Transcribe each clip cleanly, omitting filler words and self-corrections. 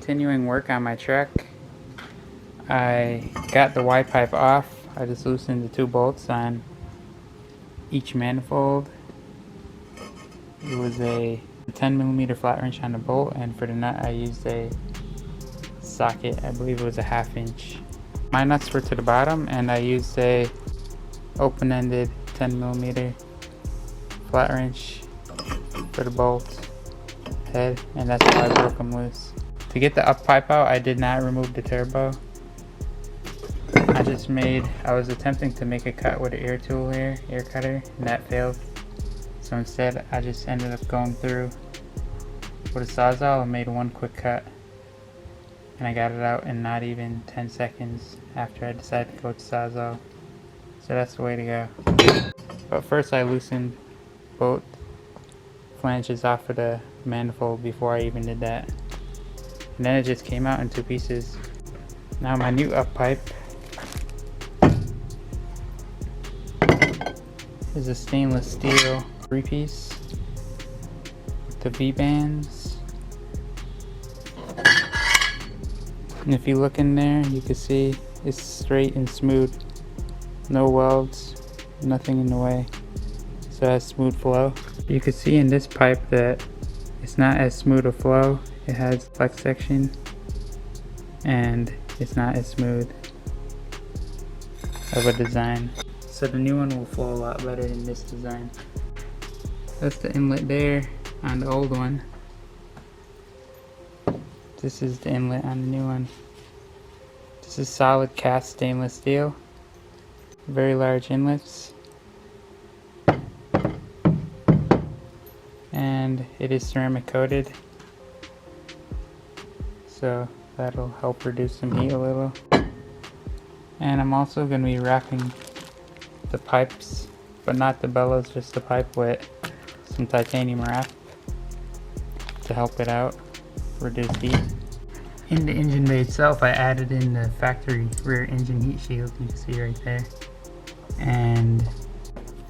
continuing work on my truck. I got the Y pipe off. I just loosened the 2 bolts on each manifold. It was a 10mm flat wrench on the bolt, and for the nut I used a socket. I believe it was a 1/2 inch. My nuts were to the bottom, and I used a open-ended 10mm flat wrench for the bolt head, and that's how I broke them loose. To get the up pipe out, I did not remove the turbo. I was attempting to make a cut with an ear tool here, ear cutter, and that failed. So instead, I just ended up going through with a Sawzall and made one quick cut. And I got it out in not even 10 seconds after I decided to go to Sawzall. So that's the way to go. But first I loosened both flanges off of the manifold before I even did that. And then it just came out in 2 pieces. Now my new up pipe is a stainless steel 3-piece with the V-bands. And if you look in there, you can see it's straight and smooth. No welds, nothing in the way. So it has smooth flow. You can see in this pipe that it's not as smooth a flow. It has flex section and it's not as smooth of a design. So the new one will flow a lot better than this design. That's the inlet there on the old one. This is the inlet on the new one. This is solid cast stainless steel. Very large inlets. And it is ceramic coated. So that'll help reduce some heat a little. And I'm also going to be wrapping the pipes, but not the bellows, just the pipe, with some titanium wrap to help it out, reduce heat. In the engine bay itself, I added in the factory rear engine heat shield, you can see right there. And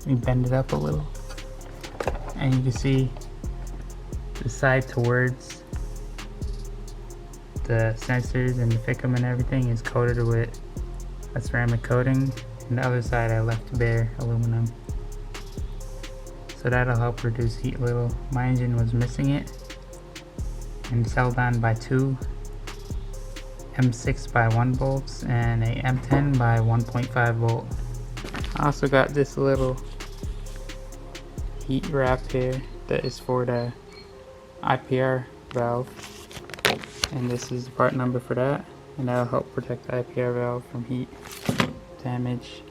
we bend it up a little. And you can see the side towards the sensors and the ficm and everything is coated with a ceramic coating. And the other side I left bare aluminum. So that'll help reduce heat a little. My engine was missing it, and it's held on by 2 M6 by 1 bolts and a M10 by 1.5 volt. I also got this little heat wrap here that is for the IPR valve, and this is the part number for that, and that'll help protect the IPR valve from heat damage.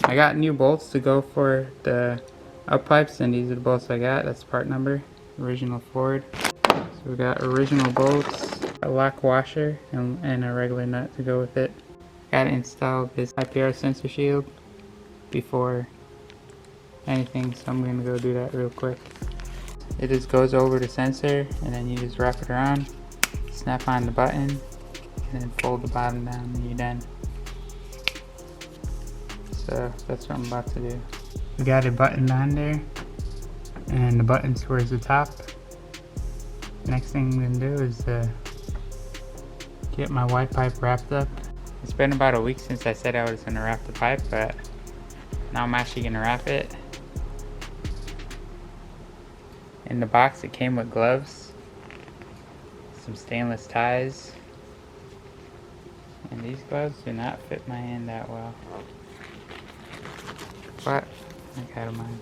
I got new bolts to go for the up pipes, and these are the bolts I got. That's part number, original Ford. So we got original bolts, a lock washer, and a regular nut to go with it. Got to install this IPR sensor shield before anything, so I'm gonna go do that real quick. It just goes over the sensor, and then you just wrap it around, snap on the button, and then fold the bottom down, and you're done. So that's what I'm about to do. We got it buttoned on there, and the button's towards the top. Next thing I'm gonna do is get my Y pipe wrapped up. It's been about a week since I said I was gonna wrap the pipe, but now I'm actually gonna wrap it. In the box it came with gloves, some stainless ties, and these gloves do not fit my hand that well. But I got them on.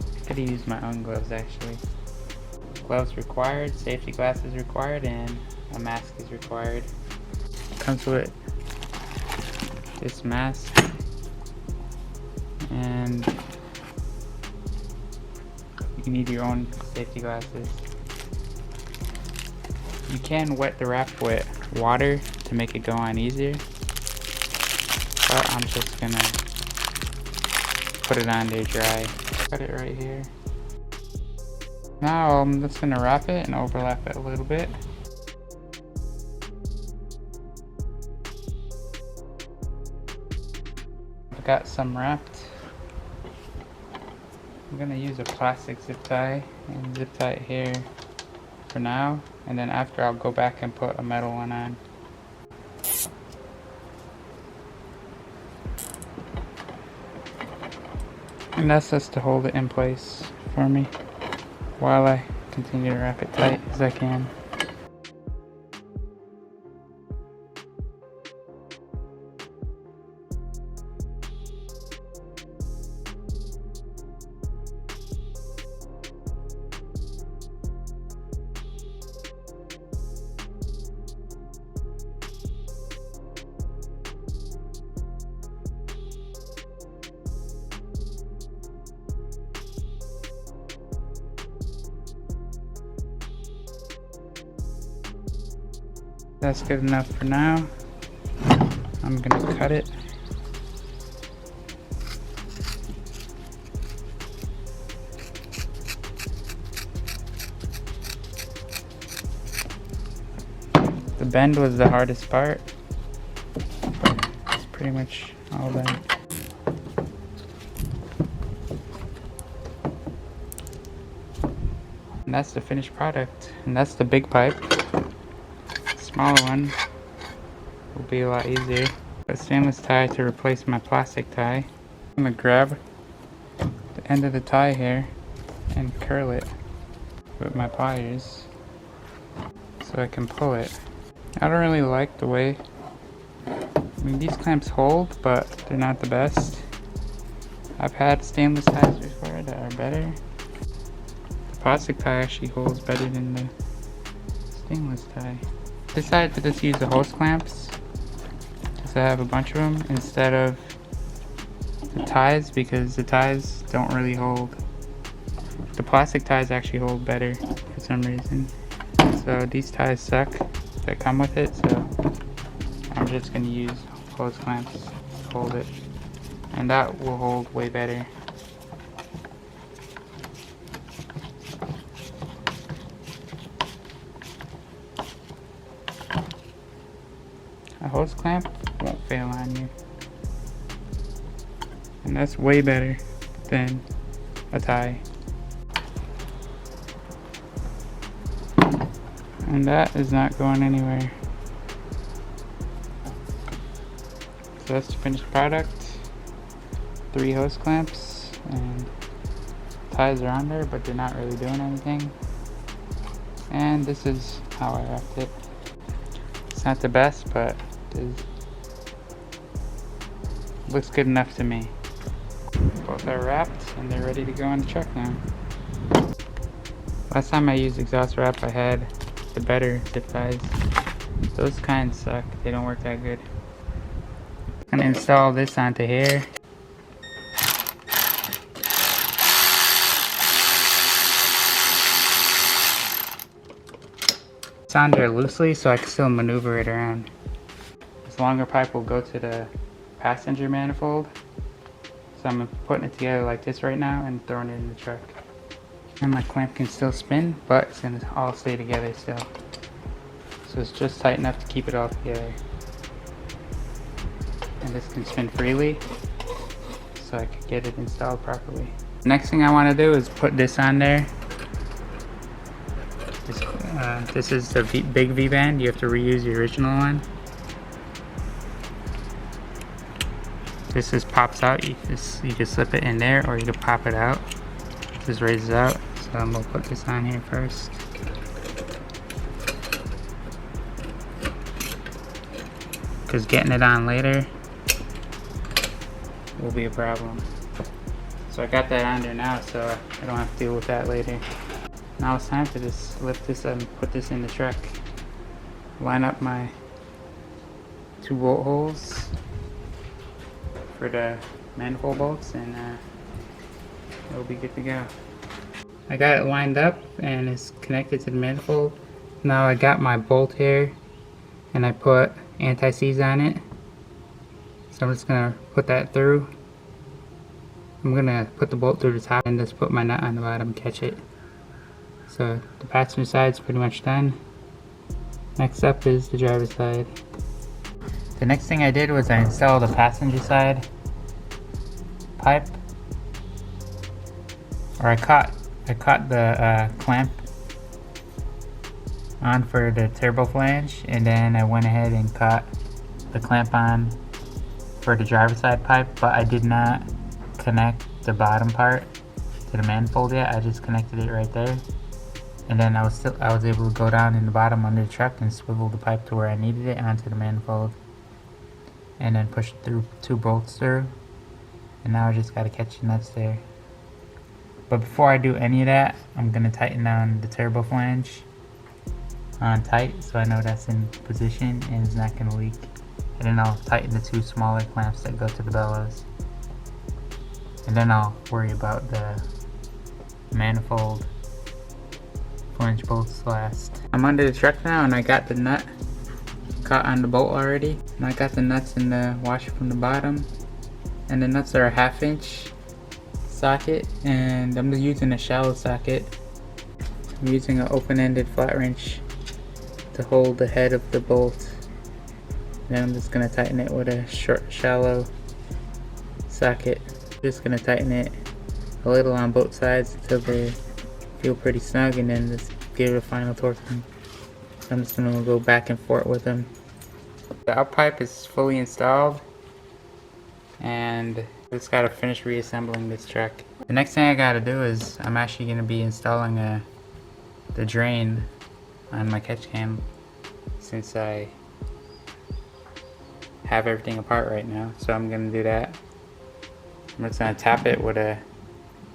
I could have used my own gloves actually. Gloves required, safety glasses required, and a mask is required. Comes with this mask, and you need your own safety glasses. You can wet the wrap with water to make it go on easier, but I'm just gonna put it on there dry. Cut it right here. Now I'm just gonna wrap it and overlap it a little bit. I've got some wrapped. I'm gonna use a plastic zip tie and zip tie it here for now, and then after I'll go back and put a metal one on. And that's just to hold it in place for me while I continue to wrap it tight as I can. That's good enough for now. I'm gonna cut it. The bend was the hardest part. It's pretty much all done. And that's the finished product. And that's the big pipe. Smaller one will be a lot easier. A stainless tie to replace my plastic tie. I'm gonna grab the end of the tie here and curl it with my pliers so I can pull it. I don't really like the way, I mean, these clamps hold, but they're not the best. I've had stainless ties before that are better. The plastic tie actually holds better than the stainless tie. Decided to just use the hose clamps because I have a bunch of them instead of the ties, because the ties don't really hold. The plastic ties actually hold better for some reason. So these ties suck that come with it, so I'm just gonna use hose clamps to hold it, and that will hold way better. A hose clamp won't fail on you, and that's way better than a tie. And that is not going anywhere. So that's the finished product. 3 hose clamps, and ties are on there, but they're not really doing anything. And this is how I wrapped it. It's not the best, but looks good enough to me. Both are wrapped and they're ready to go on the truck now. Last time I used exhaust wrap, I had the better zip ties. Those kinds suck, they don't work that good. I'm gonna install this onto here. It's on there loosely so I can still maneuver it around. This longer pipe will go to the passenger manifold. So I'm putting it together like this right now and throwing it in the truck. And my clamp can still spin, but it's gonna all stay together still. So it's just tight enough to keep it all together. And this can spin freely, so I can get it installed properly. Next thing I want to do is put this on there. This is the big V-band. You have to reuse the original one. This just pops out. You can slip it in there, or you can pop it out. It just raises out. So I'm gonna put this on here first. Because getting it on later will be a problem. So I got that on there now, so I don't have to deal with that later. Now it's time to just lift this up and put this in the truck. Line up my 2 bolt holes for the manifold bolts, and it'll be good to go. I got it lined up and it's connected to the manifold. Now I got my bolt here and I put anti-seize on it. So I'm just gonna put that through. I'm gonna put the bolt through the top and just put my nut on the bottom and catch it. So the passenger side's pretty much done. Next up is the driver's side. The next thing I did was I installed the passenger side pipe. Or I caught the clamp on for the turbo flange, and then I went ahead and caught the clamp on for the driver's side pipe, but I did not connect the bottom part to the manifold yet. I just connected it right there, and then I was able to go down in the bottom under the truck and swivel the pipe to where I needed it onto the manifold, and then push through 2 bolts through, and now I just gotta catch the nuts there. But before I do any of that, I'm gonna tighten down the turbo flange on tight so I know that's in position and it's not gonna leak. And then I'll tighten the 2 smaller clamps that go to the bellows. And then I'll worry about the manifold flange bolts last. I'm under the truck now and I got the nut caught on the bolt already. And I got the nuts in the washer from the bottom. And the nuts are a 1/2 inch socket, and I'm using a shallow socket. I'm using an open-ended flat wrench to hold the head of the bolt. Then I'm just gonna tighten it with a short, shallow socket. Just gonna tighten it a little on both sides until they feel pretty snug, and then just give it a final torque. I'm just gonna go back and forth with them. The up pipe is fully installed, and just gotta finish reassembling this truck. The next thing I gotta do is I'm actually gonna be installing the drain on my catch cam, since I have everything apart right now. So I'm gonna do that. I'm just gonna tap it with a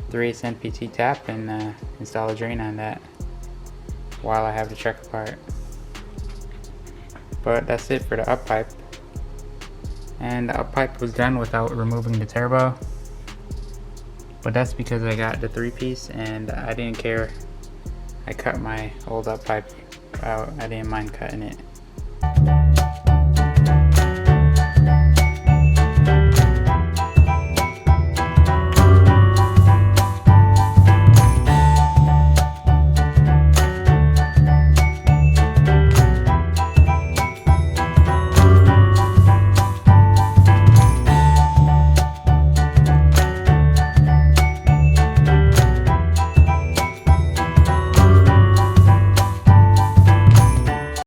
3/8 NPT tap and install a drain on that while I have the truck apart. But that's it for the up pipe. And the up pipe was done without removing the turbo, but that's because I got the 3-piece and I didn't care. I cut my old up pipe out. I didn't mind cutting it.